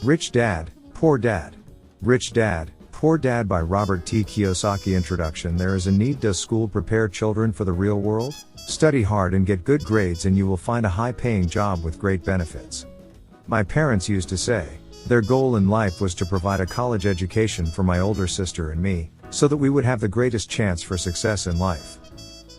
Rich Dad, Poor Dad. Rich Dad, Poor Dad by Robert T. Kiyosaki. Introduction. There is a need. Does school prepare children for the real world? Study hard and get good grades and you will find a high-paying job with great benefits. My parents used to say, their goal in life was to provide a college education for my older sister and me, so that we would have the greatest chance for success in life.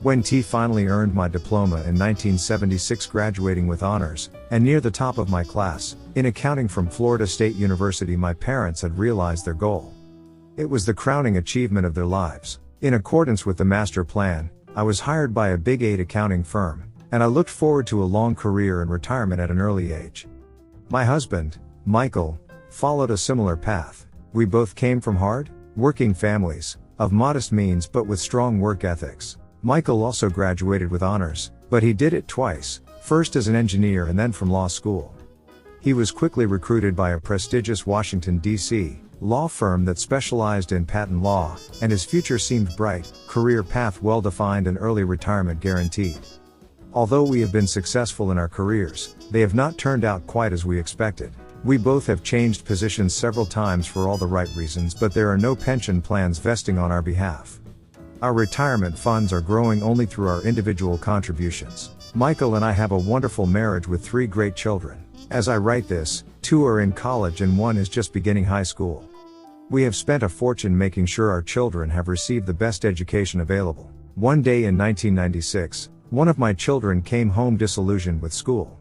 When T finally earned my diploma in 1976, graduating with honors, and near the top of my class, in accounting from Florida State University, my parents had realized their goal. It was the crowning achievement of their lives. In accordance with the master plan, I was hired by a Big 8 accounting firm, and I looked forward to a long career and retirement at an early age. My husband, Michael, followed a similar path. We both came from hard, working families, of modest means but with strong work ethics. Michael also graduated with honors, but he did it twice, first as an engineer and then from law school. He was quickly recruited by a prestigious Washington, D.C., law firm that specialized in patent law, and his future seemed bright, career path well-defined and early retirement guaranteed. Although we have been successful in our careers, they have not turned out quite as we expected. We both have changed positions several times for all the right reasons, but there are no pension plans vesting on our behalf. Our retirement funds are growing only through our individual contributions. Michael and I have a wonderful marriage with 3 great children. As I write this, 2 are in college and 1 is just beginning high school. We have spent a fortune making sure our children have received the best education available. One day in 1996, one of my children came home disillusioned with school.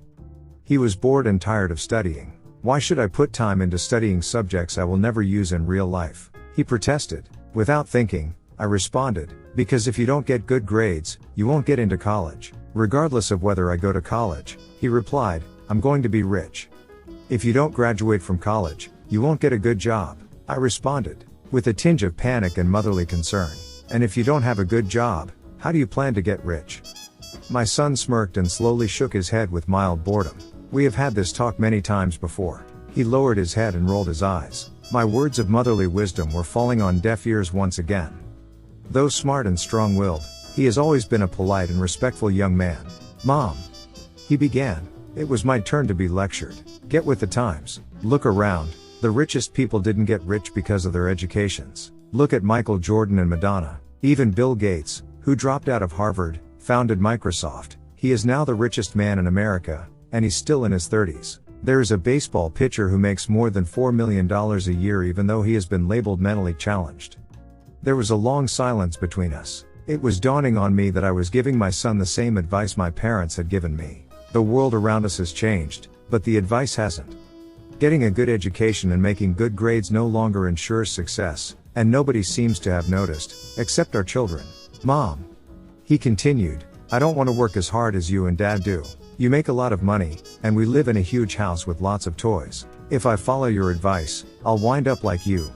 He was bored and tired of studying. Why should I put time into studying subjects I will never use in real life? He protested. Without thinking, I responded, because if you don't get good grades, you won't get into college. Regardless of whether I go to college, he replied, I'm going to be rich. If you don't graduate from college, you won't get a good job. I responded, with a tinge of panic and motherly concern. And if you don't have a good job, how do you plan to get rich? My son smirked and slowly shook his head with mild boredom. We have had this talk many times before. He lowered his head and rolled his eyes. My words of motherly wisdom were falling on deaf ears once again. Though smart and strong-willed, he has always been a polite and respectful young man. Mom, he began, it was my turn to be lectured. Get with the times. Look around. The richest people didn't get rich because of their educations. Look at Michael Jordan and Madonna. Even Bill Gates, who dropped out of Harvard, founded Microsoft. He is now the richest man in America, and he's still in his 30s. There is a baseball pitcher who makes more than $4 million a year even though he has been labeled mentally challenged. There was a long silence between us. It was dawning on me that I was giving my son the same advice my parents had given me. The world around us has changed, but the advice hasn't. Getting a good education and making good grades no longer ensures success, and nobody seems to have noticed, except our children. Mom, he continued, I don't want to work as hard as you and Dad do. You make a lot of money, and we live in a huge house with lots of toys. If I follow your advice, I'll wind up like you.